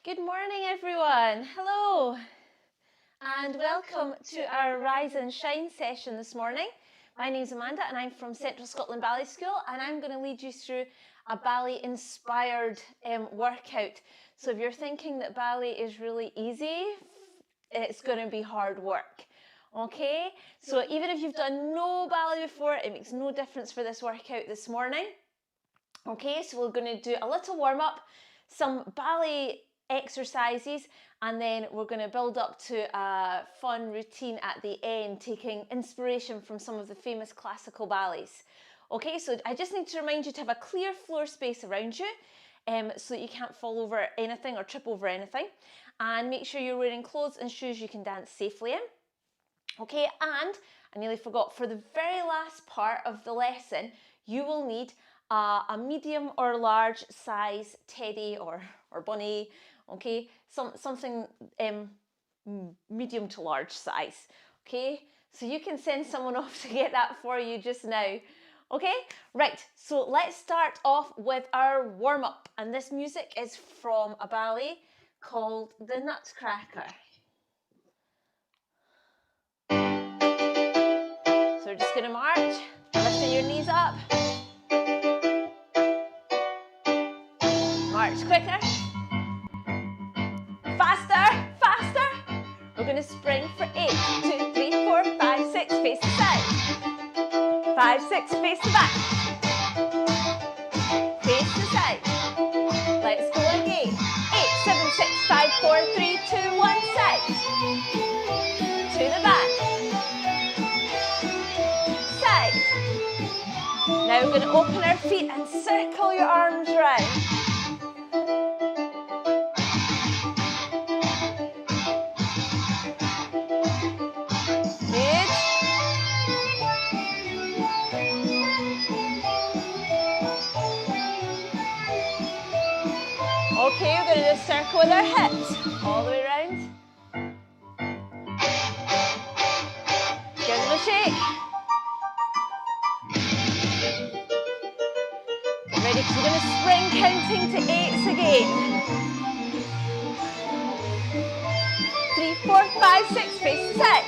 Good morning, everyone. Hello, and welcome to our Rise and Shine session this morning. My name's Amanda, and I'm from Central Scotland Ballet School, and I'm going to lead you through a ballet-inspired workout. So if you're thinking that ballet is really easy, it's going to be hard work. Okay, so even if you've done no ballet before, it makes no difference for this workout this morning. Okay, so we're going to do a little warm-up, some ballet exercises, and then we're going to build up to a fun routine at the end, taking inspiration from some of the famous classical ballets. Okay, so I just need to remind you to have a clear floor space around you so that you can't fall over anything or trip over anything, and make sure you're wearing clothes and shoes you can dance safely in. Okay, and I nearly forgot, for the very last part of the lesson, you will need a medium or large size teddy or bunny, okay, something medium to large size, okay, so you can send someone off to get that for you just now. Okay, right, so let's start off with our warm-up, and this music is from a ballet called The Nutcracker. So we're just going to march, lifting your knees up. March quicker. Faster, faster. We're going to spring for 8, 2, 3, 4, 5, 6. Face the side. 5, 6. Face the back. Face the side. Let's go again. 8, 7, 6, 5, 4, 3, 2, 1. Side. To the back. Side. Now we're going to open our feet and circle your arms round. Okay, we're going to just circle with our hips all the way around. Give them a shake. Ready? We're going to spring counting to 8s again. 3, 4, 5, 6. Face the side.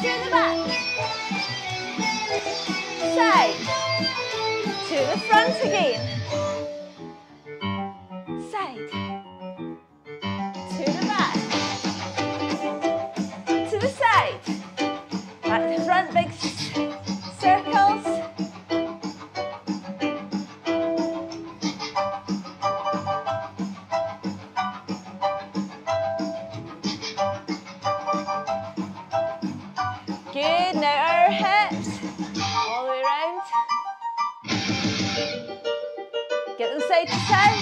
To the back. Side. To the front again. Side, to the back, to the side, back to front, big circles. Good, now our hips, all the way around. Get them side to side.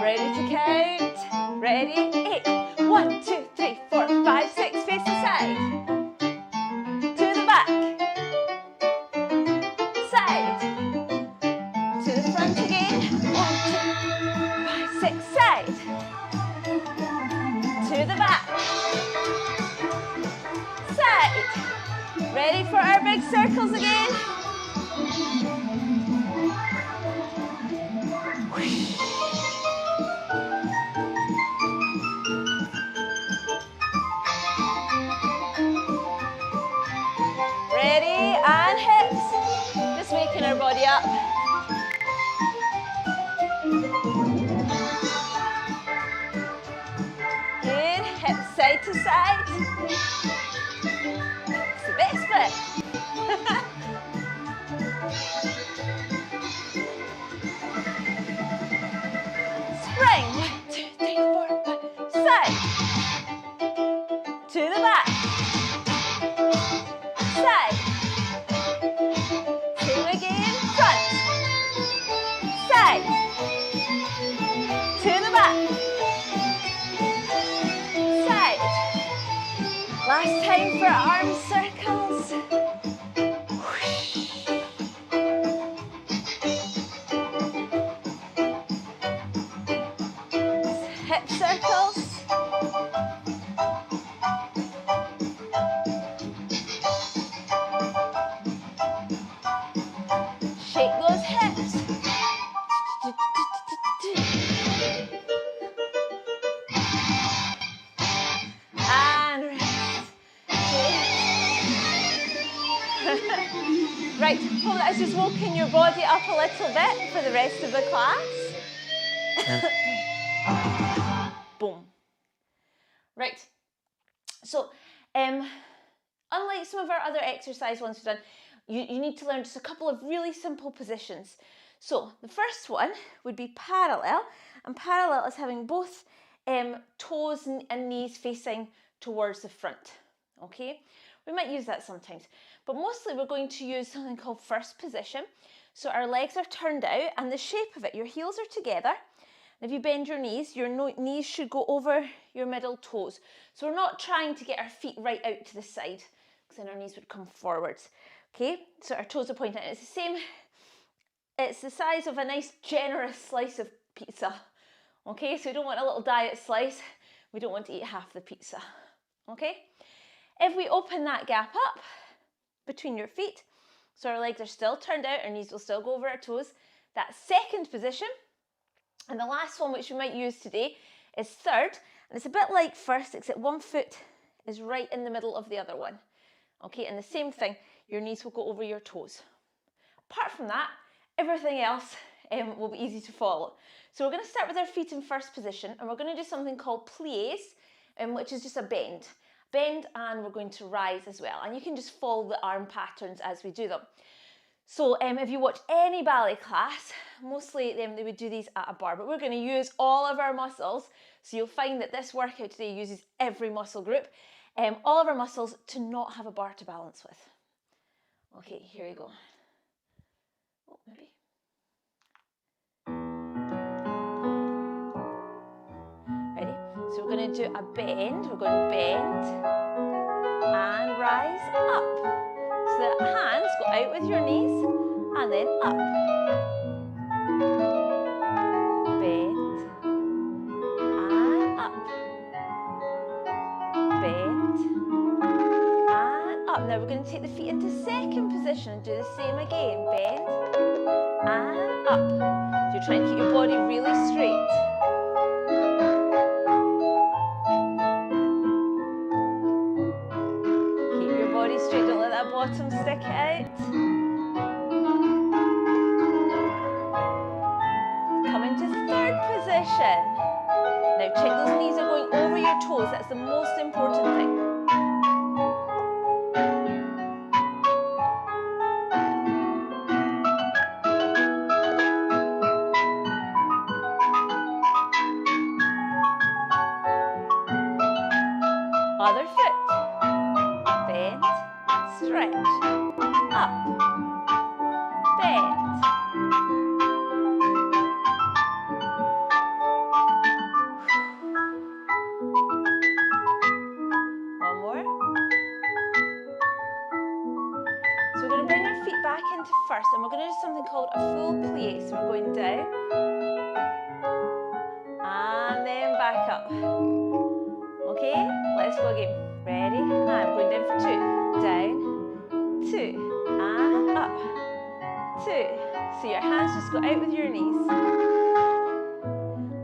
Ready to count? Ready? 8. 1, 2, 3, 4, 5, 6. Face the side. To the back. Side. To the front again. 1, 2, 5, 6. Side. To the back. Side. Ready for our big circles again? Ready, and hips. Just waking our body up. Good, hips side to side. It's the best bit. Spring. 1, 2, 3, 4, 5. Side. To the back. Side. Same again. Front. Side. To the back. Side. Last time for arm circles. Hip circles. Right, hope that has just woken your body up a little bit for the rest of the class. Boom. Right, so unlike some of our other exercise ones we've done, you need to learn just a couple of really simple positions. So the first one would be parallel, and parallel is having both toes and knees facing towards the front. Okay, we might use that sometimes, but mostly we're going to use something called first position. So our legs are turned out, and the shape of it, your heels are together. And if you bend your knees should go over your middle toes. So we're not trying to get our feet right out to the side, because then our knees would come forwards. Okay, so our toes are pointing out. It's the same, it's the size of a nice generous slice of pizza. Okay, so we don't want a little diet slice. We don't want to eat half the pizza. Okay, if we open that gap up between your feet, so our legs are still turned out, our knees will still go over our toes, that's second position. And the last one, which we might use today, is third. And it's a bit like first, except one foot is right in the middle of the other one. Okay, and the same thing, your knees will go over your toes. Apart from that, everything else will be easy to follow. So we're going to start with our feet in first position, and we're going to do something called pliés, which is just a bend. Bend, and we're going to rise as well. And you can just follow the arm patterns as we do them. So if you watch any ballet class, mostly they would do these at a bar, but we're going to use all of our muscles. So you'll find that this workout today uses every muscle group, all of our muscles, to not have a bar to balance with. Okay, here we go. Oh, maybe. Ready? So we're going to do a bend. We're going to bend and rise up. So the hands go out with your knees and then up. Bend and up. Bend and up. Now we're going to take the feet into second position and do the same again. Bend and up. So you're trying to keep your body really straight. Keep your body straight, don't let that bottom stick out. Come into third position. Now check those knees are going over your toes, that's the most important thing. Other foot. Bend, stretch, up, bend. One more. So we're going to bring our feet back into first, and we're going to do something called a full plie. So we're going down and then back up. Okay, let's go again. Ready? And going down for two. Down, two, and up, two. So your hands just go out with your knees.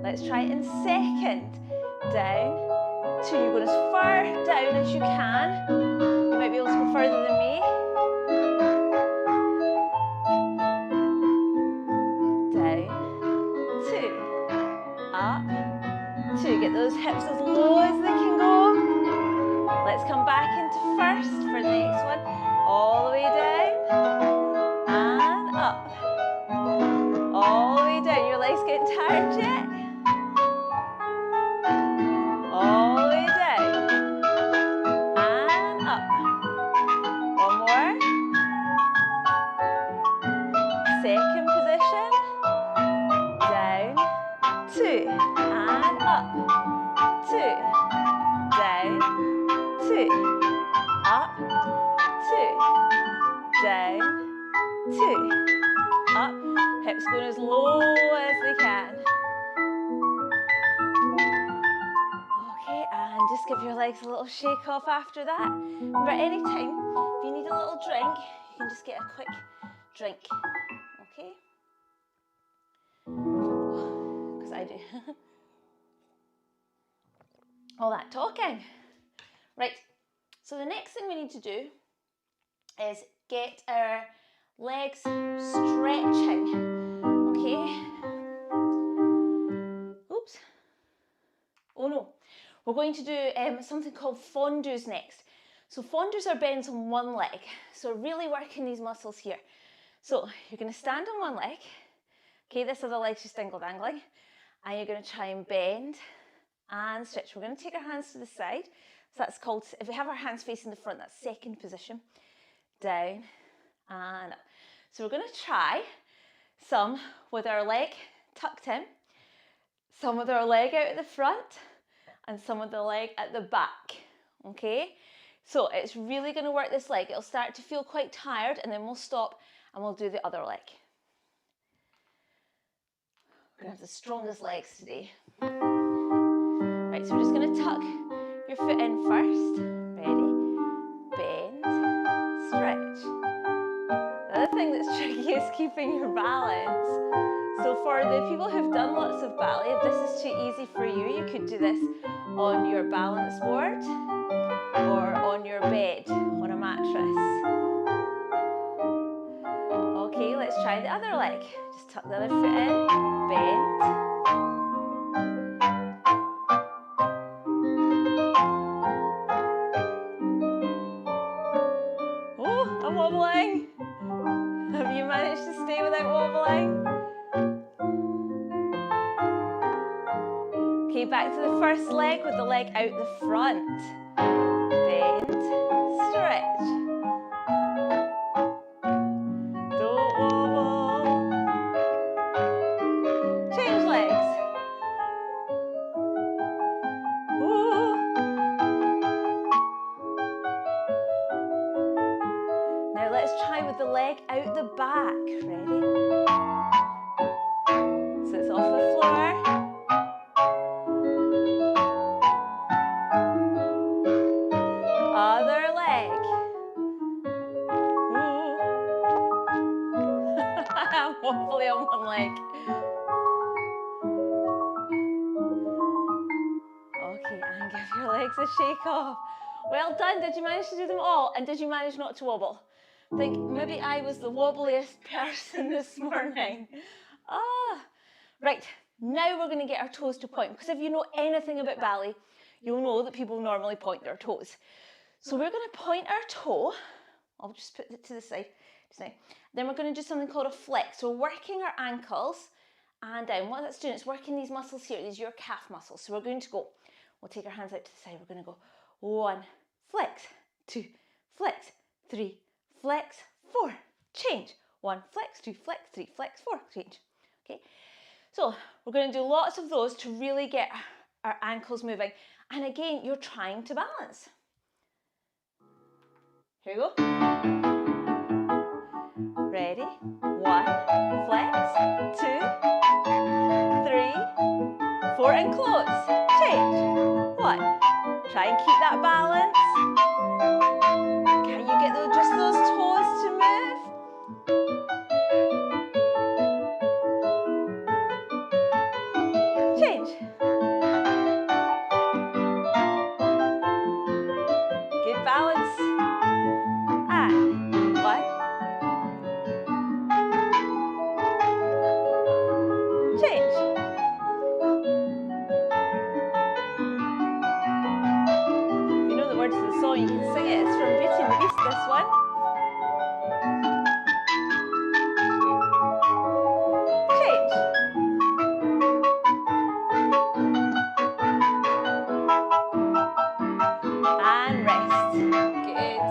Let's try it in second. Down, two. You're going as far down as you can. You might be able to go further than me. Down, two, up, two. Get those hips as low as they can go. Let's come back into first for the next one. All the way down and up. All the way down. Your legs getting tired yet? All the way down and up. One more. Second position. Down, two, and up. Two, down, two, up, two, down, two, up. Hips going as low as they can. Okay, and just give your legs a little shake off after that. Remember, anytime if you need a little drink, you can just get a quick drink. Okay? Because I do. All that talking. Right, so the next thing we need to do is get our legs stretching, okay? Oops. Oh no. We're going to do something called fondus next. So fondus are bends on one leg. So really working these muscles here. So you're going to stand on one leg. Okay, this other leg's just dingle-dangling. And you're going to try and bend and stretch. We're going to take our hands to the side. So that's called, if we have our hands facing the front, that's second position. Down and up. So we're going to try some with our leg tucked in, some with our leg out at the front, and some with the leg at the back. Okay? So it's really going to work this leg. It'll start to feel quite tired, and then we'll stop and we'll do the other leg. We're going to have the strongest legs today. Right, so we're just going to tuck your foot in first. Ready? Bend, stretch. The other thing that's tricky is keeping your balance. So for the people who've done lots of ballet, if this is too easy for you, you could do this on your balance board or on your bed, on a mattress. Okay, let's try the other leg. Just tuck the other foot in, bend. Oh, I'm wobbling. Have you managed to stay without wobbling? Okay, back to the first leg with the leg out the front. Bend, stretch. Don't wobble. Change legs. Ooh. Now let's try with the leg out the back. Ready? So it's off the floor. Other leg. Ooh. I'm wobbly on one leg. Okay, and give your legs a shake off. Well done. Did you manage to do them all? And did you manage not to wobble? I think maybe I was the wobbliest person this morning. Right, now we're going to get our toes to point, because if you know anything about ballet, you'll know that people normally point their toes. So we're going to point our toe. I'll just put it to the side just now. Then we're going to do something called a flex. So we're working our ankles and down. What that's doing is working these muscles here. These are your calf muscles. So we're going to go. We'll take our hands out to the side. We're going to go 1, flex, 2, flex, 3, flex, 4, change. 1, flex, 2, flex, 3, flex, 4, change. Okay. So we're going to do lots of those to really get our ankles moving. And again, you're trying to balance. Here we go. Ready? 1, flex, 2, 3, 4, and close. Change. 1. Try and keep that balance. Can you get just those toes to move? Change. Good balance. And 1. Change. If you know the words to the song, you can sing it. It's from Beauty and the Beast, this one. Change. And rest. Good.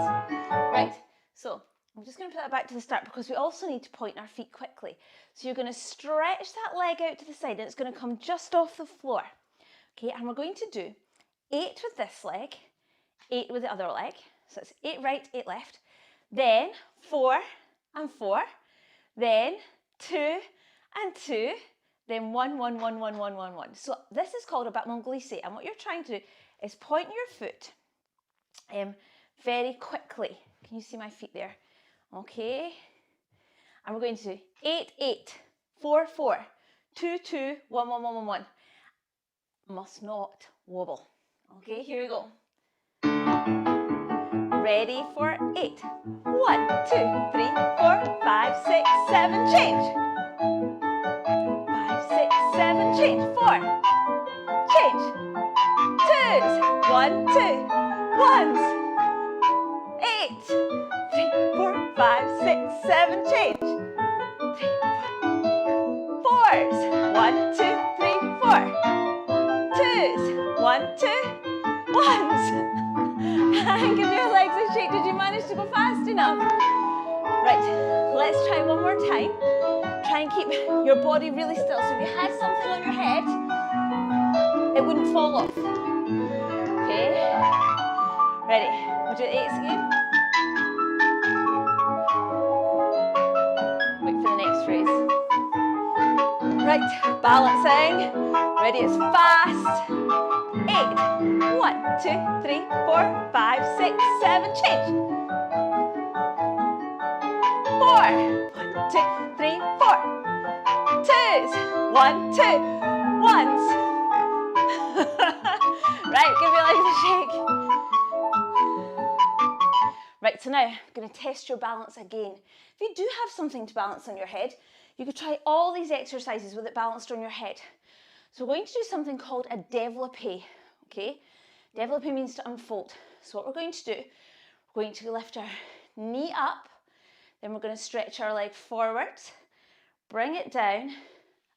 Right, so I'm just going to put that back to the start because we also need to point our feet quickly. So you're going to stretch that leg out to the side and it's going to come just off the floor. Okay, and we're going to do 8 with this leg, 8 with the other leg. So it's 8 right, 8 left. Then 4 and 4. Then 2 and 2. Then 1, 1, 1, 1, 1, 1, 1. So this is called a battement glissé. And what you're trying to do is point your foot very quickly. Can you see my feet there? Okay. And we're going to do 8, 8, 4, 4, 2, 2, 1, 1, 1, 1, 1. Must not wobble. Okay, here we go. Ready for 8. 1, 1, 2, 3, 4, 5, 6, 7, change. 5, 6, 7, change. 4, change. 2s, 1, 2, 1s. 8, 3, 4, 5, 6, 7, change. 3, 4, 4s, 1, 2, 3, 4. 2s, 1, 2, 1s. And give your legs a shake. Did you manage to go fast enough? Right, let's try one more time. Try and keep your body really still. So if you had something on your head, it wouldn't fall off. Okay, ready? We'll do 8s again. Wait for the next phrase. Right, balancing. Ready, it's fast. 8, 1, 2, 3, 4, 5, 6, 7, change. 4, 1, 2, 3, 4. 2s, 1, 2, 1s. Right, give your legs a shake. Right, so now I'm going to test your balance again. If you do have something to balance on your head, you could try all these exercises with it balanced on your head. So we're going to do something called a développé, okay? Développé means to unfold. So what we're going to do, we're going to lift our knee up, then we're going to stretch our leg forwards, bring it down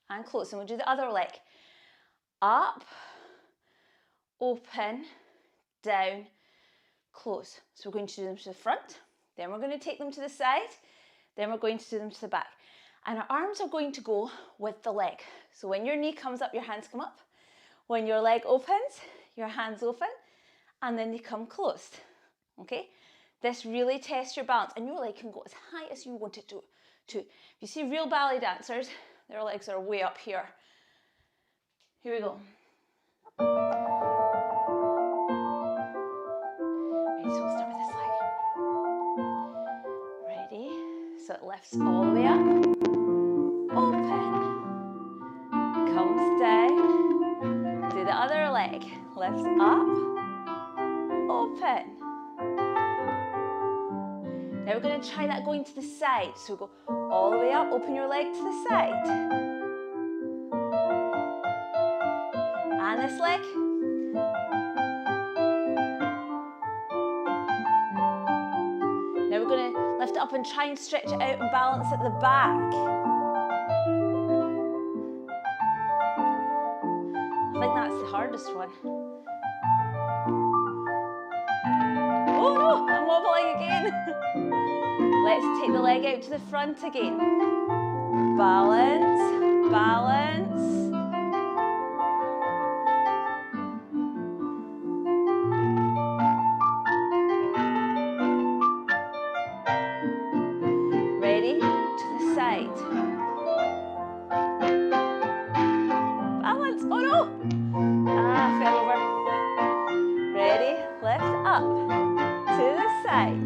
and close. And we'll do the other leg. Up, open, down, close. So we're going to do them to the front, then we're going to take them to the side, then we're going to do them to the back. And our arms are going to go with the leg. So when your knee comes up, your hands come up. When your leg opens, your hands open, and then they come closed, okay? This really tests your balance, and your leg can go as high as you want it to. If you see real ballet dancers, their legs are way up here. Here we go. Ready, so we'll start with this leg. Ready? So it lifts all the way up. Open. Comes down. Do the other leg. Lifts up. Open. Now we're going to try that going to the side. So go all the way up, open your leg to the side. And this leg. Now we're going to lift it up and try and stretch it out and balance at the back. I think that's the hardest one. Oh no, I'm wobbling again. Let's take the leg out to the front again. Balance, balance. Ready? To the side. Balance. Oh no! Fell over. Ready? Lift up. To the side.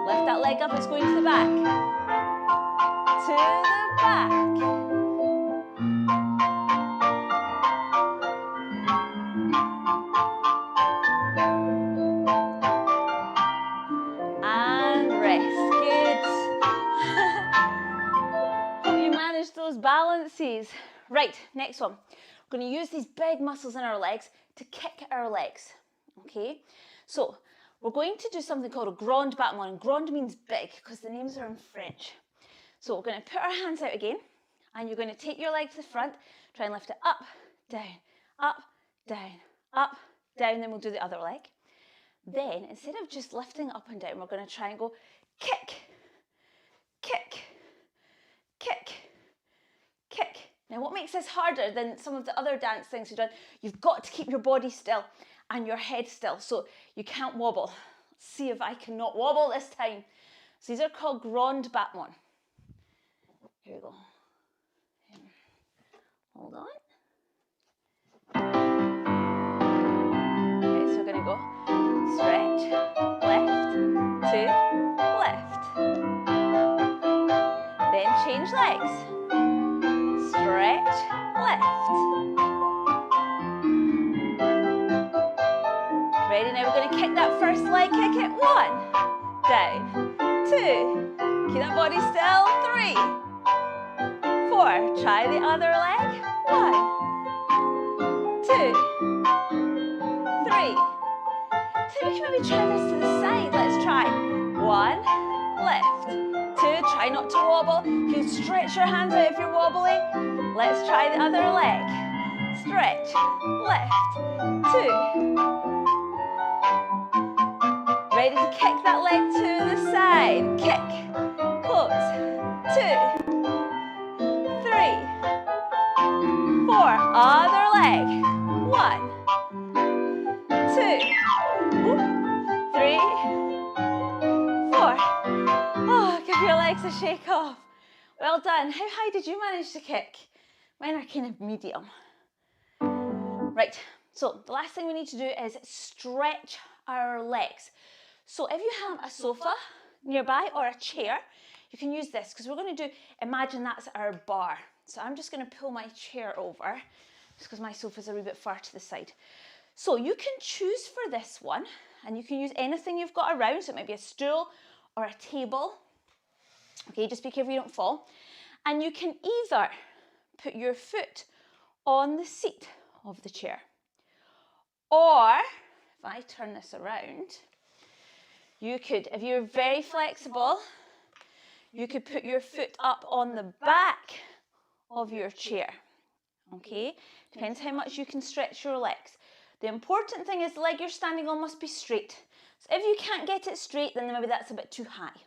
Lift that leg up, it's going to the back. To the back. And rest. Good. Hope you managed those balances. Right, next one. We're going to use these big muscles in our legs to kick our legs. Okay, so we're going to do something called a grand battement, and grand means big because the names are in French. So we're going to put our hands out again, and you're going to take your leg to the front, try and lift it up, down, up, down, up, down, then we'll do the other leg. Then, instead of just lifting up and down, we're going to try and go kick, kick, kick, kick. Now, what makes this harder than some of the other dance things we've done, you've got to keep your body still and your head still, so you can't wobble. Let's see if I can not wobble this time. So these are called grand battement. Here we go. Hold on. Okay, so we're going to go stretch, left, to left. Then change legs. Stretch, left. Ready? Now we're going to kick that first leg, kick it. 1, down, 2, keep that body still, 3, 4, try the other leg, 1, 2, 3. So we can maybe try this to the side. Let's try 1, lift, 2, try not to wobble. You can stretch your hands out if you're wobbly. Let's try the other leg. Stretch, lift, 2. Ready to kick that leg to the side. Kick, close, 2, 3, 4. Other leg. 1, 2, 3, 4. Oh, give your legs a shake off. Well done. How high did you manage to kick? Mine are kind of medium. Right, so the last thing we need to do is stretch our legs. So if you have a sofa nearby or a chair, you can use this because we're going to do, imagine that's our bar. So I'm just going to pull my chair over just because my sofa's a wee bit far to the side. So you can choose for this one and you can use anything you've got around. So it might be a stool or a table. Okay, just be careful you don't fall. And you can either put your foot on the seat of the chair, or if I turn this around, you could, if you're very flexible, you could put your foot up on the back of your chair. Okay, depends how much you can stretch your legs. The important thing is the leg you're standing on must be straight. So if you can't get it straight, then maybe that's a bit too high.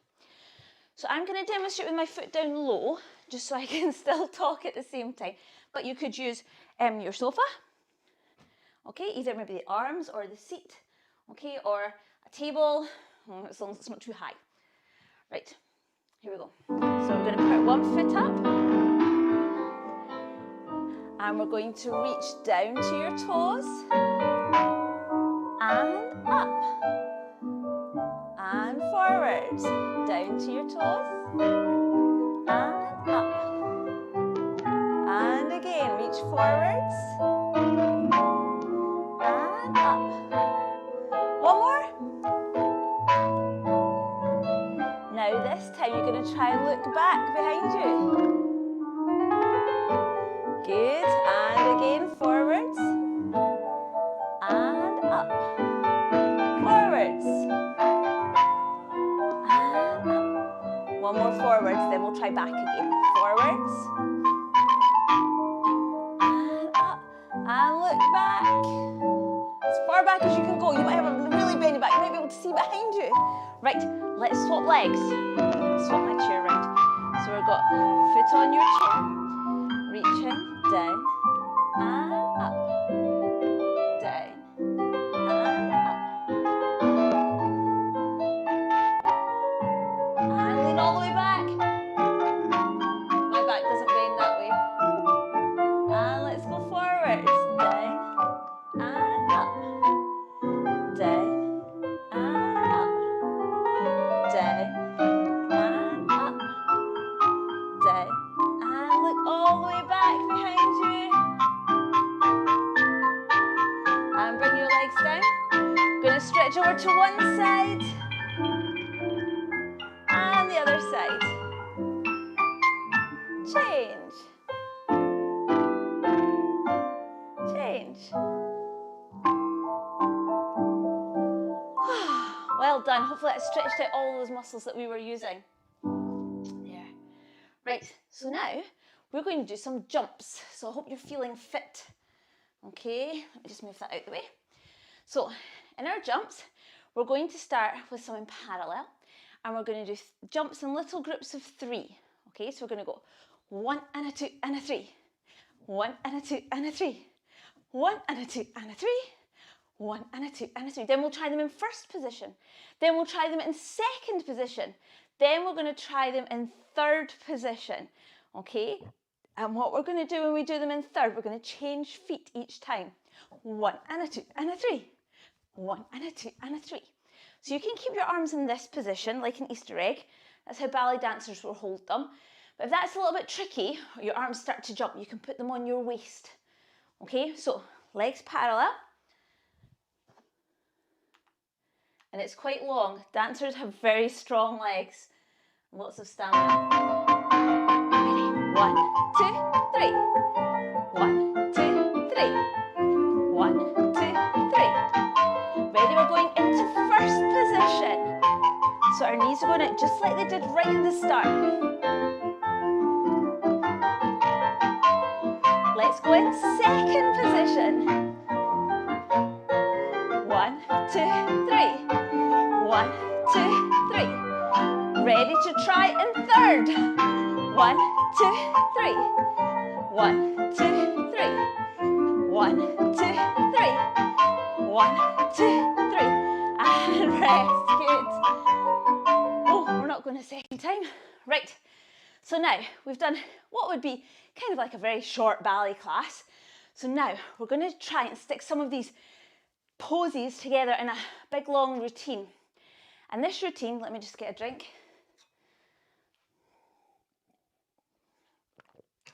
So I'm going to demonstrate with my foot down low, just so I can still talk at the same time. But you could use your sofa, okay, either maybe the arms or the seat, okay, or a table, as long as it's not too high. Right, here we go. So we're going to put one foot up, and we're going to reach down to your toes, and up, and forwards, down to your toes, and up, and again, reach forwards, and up. One more. Now this time you're going to try and look back behind you. Good, and again, forwards, and up, forwards, and up. One more forwards, then we'll try back again. Forwards, and up, and look back. As far back as you can go. You might have a really bendy back, you might be able to see behind you. Right, let's swap legs. Swap my chair around. So we've got foot on your chair, reaching down and up, down and up, and lean all the way back. My back doesn't bend that way. And let's go forwards, down and up, down and up, down and up, down, and look all the way back behind you. And bring your legs down. Going to stretch over to one side and the other side. Change. Change. Well done. Hopefully that stretched out all those muscles that we were using. Yeah. Right, so now we're going to do some jumps. So I hope you're feeling fit. Okay, let me just move that out the way. So in our jumps, we're going to start with some in parallel, and we're going to do jumps in little groups of 3. Okay, so we're going to go 1 and a 2 and a 3, 1 and a 2 and a 3, 1 and a 2 and a 3, 1 and a 2 and a 3. Then we'll try them in first position. Then we'll try them in second position. Then we're going to try them in third position. Okay, and what we're going to do when we do them in third, we're going to change feet each time. 1 and a 2 and a 3, 1 and a 2 and a 3. So you can keep your arms in this position like an Easter egg. That's how ballet dancers will hold them. But if that's a little bit tricky, or your arms start to jump, you can put them on your waist. Okay, so legs parallel. and it's quite long. Dancers have very strong legs, lots of stamina. Ready? 1, 2, 3. 1, 2, 3. 1, 2, 3. Ready? We're going into first position. So our knees are going out just like they did right at the start. Let's go in second position. 1, 2, 3. 1, 2, 3. Ready to try in third. 1, 2, 3. 1, 2, 3. 1, 2, 3. 1, 2, 3. And rest. Good. Oh, we're not going a second time. Right. So now we've done what would be kind of like a very short ballet class. So now we're going to try and stick some of these poses together in a big long routine. And this routine, let me just get a drink.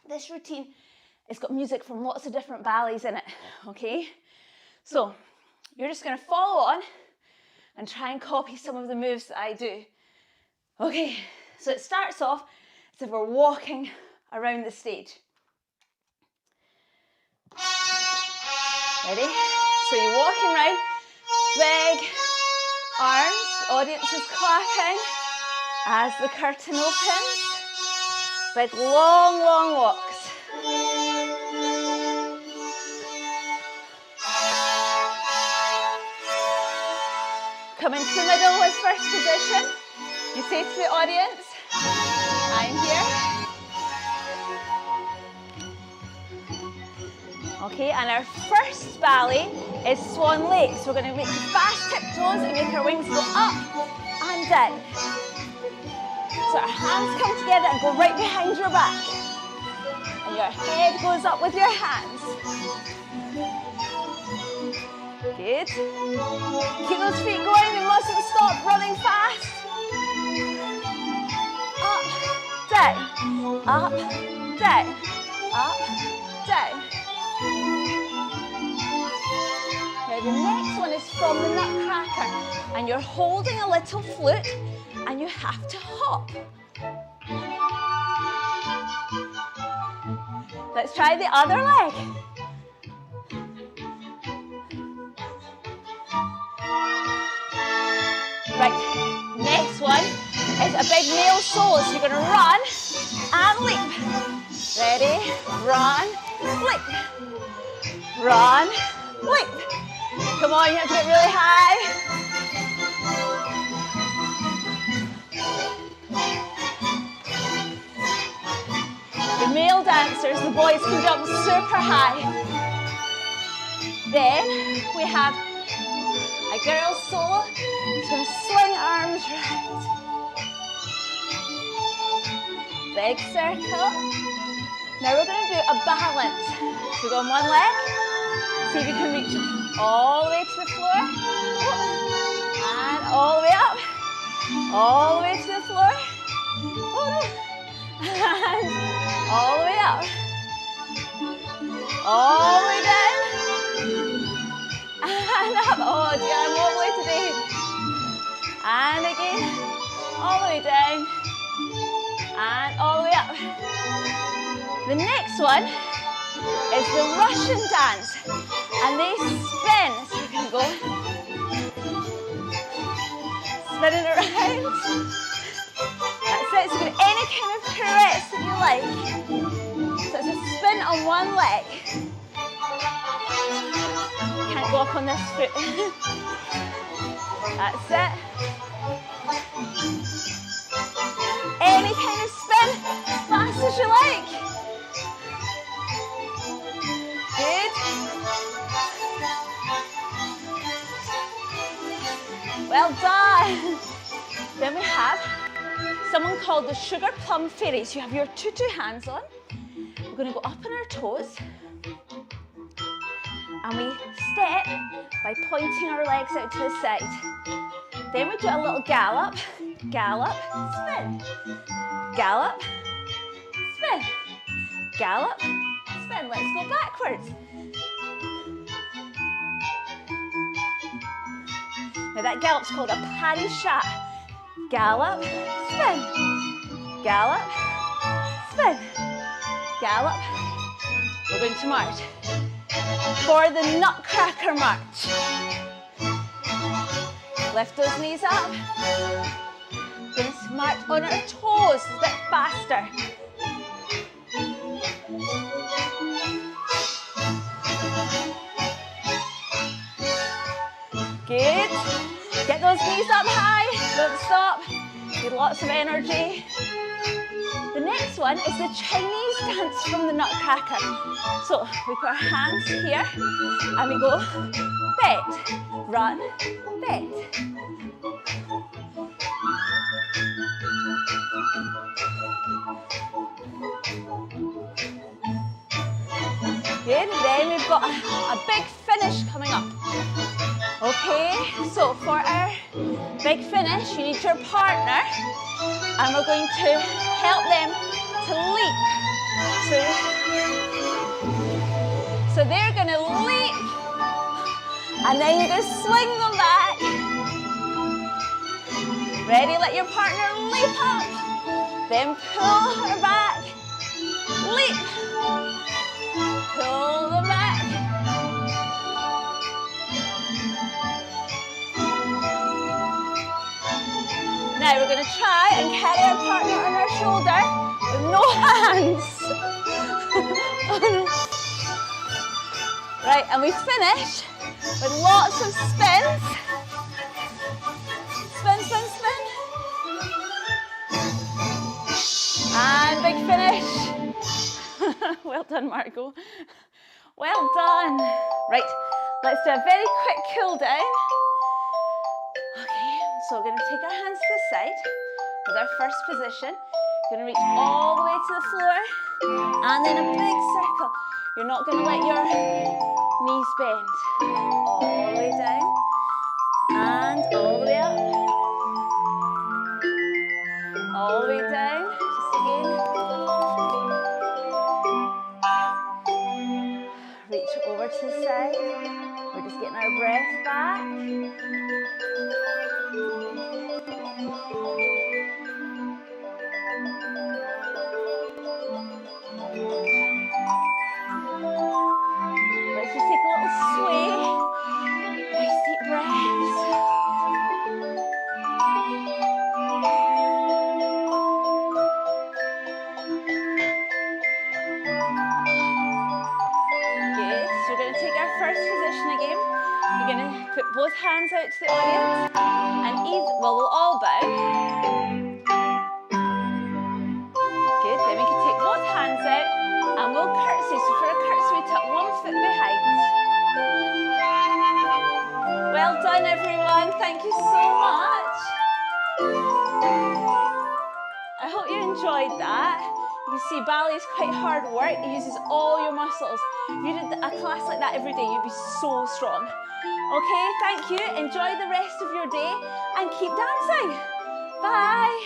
This routine has got music from lots of different ballets in it, okay? So you're just going to follow on and try and copy some of the moves that I do. Okay, so it starts off as if we're walking around the stage. Ready? So you're walking around, big arms, the audience is clapping as the curtain opens. Big long, long walks. Come into the middle as first position. You say to the audience, I'm here. Okay, and our first ballet is Swan Lake. So we're going to make fast tiptoes and make our wings go up and down. So our hands come together and go right behind your back. And your head goes up with your hands. Good. Keep those feet going, they mustn't stop running fast. Up, down, up, down, up, down. Now the next one is from the Nutcracker, and you're holding a little flute and you have to hop. Let's try the other leg. Right, next one is a big male solo. So you're going to run and leap. Ready? Run, leap. Run, leap. Come on, you have to get really high. The male dancers, the boys can jump super high. Then we have a girl solo. She's going to swing arms round. Big circle. Now we're going to do a balance. So go on one leg. See if you can reach all the way to the floor. And all the way up. All the way to the floor. And all the way up. All the way down. And up. Oh dear, I'm all the way today. And again. All the way down. And all the way up. The next one is the Russian dance. And they spin. So you can go spinning around. That's it. So you can do any kind of pirouettes that you like. So it's a spin on one leg. Can't go up on this foot. That's it. Any kind of spin, as fast as you like. Good. Well done. Then we have someone called the Sugar Plum Fairy. So you have your tutu hands on. We're going to go up on our toes. And we step by pointing our legs out to the side. Then we do a little gallop, gallop, spin. Gallop, spin. Gallop, spin. Let's go backwards. Now that gallop's called a pas de chat. Gallop, spin, gallop, spin, gallop. We're going to march for the Nutcracker march. Lift those knees up. We're going to march on our toes a bit faster. Good. Get those knees up high. Don't stop. Need lots of energy. The next one is the Chinese dance from the Nutcracker. So we put our hands here and we go bend, run, bend. Good. Then we've got a big finish coming up. Okay, so for our big finish, you need your partner, and we're going to help them to leap. So they're going to leap, and then you're going to swing them back. Ready? Let your partner leap up, then pull her back, leap, pull them back. Now we're going to try and carry our partner on our shoulder with no hands. Right, and we finish with lots of spins. Spin, spin, spin. And big finish. Well done, Margot. Well done. Right, let's do a very quick cool down. Okay, so we're going to take our hands to the side with our first position. We're going to reach all the way to the floor and then a big circle. You're not going to let your knees bend. All the way down and all the way up. All the way down. Just again. Reach over to the side. We're just getting our breath back. Let's just take a little sway. Nice deep breaths. Good. So we're going to take our first position again. You're going to put both hands out to the audience and we'll all bow. Good. Then we can take both hands out and we'll curtsy. So for a curtsy, we tuck one foot behind. Well done, everyone. Thank you so much. I hope you enjoyed that. You can see ballet is quite hard work. It uses all your muscles. If you did a class like that every day, you'd be so strong. Okay, thank you. Enjoy the rest of your day and keep dancing. Bye.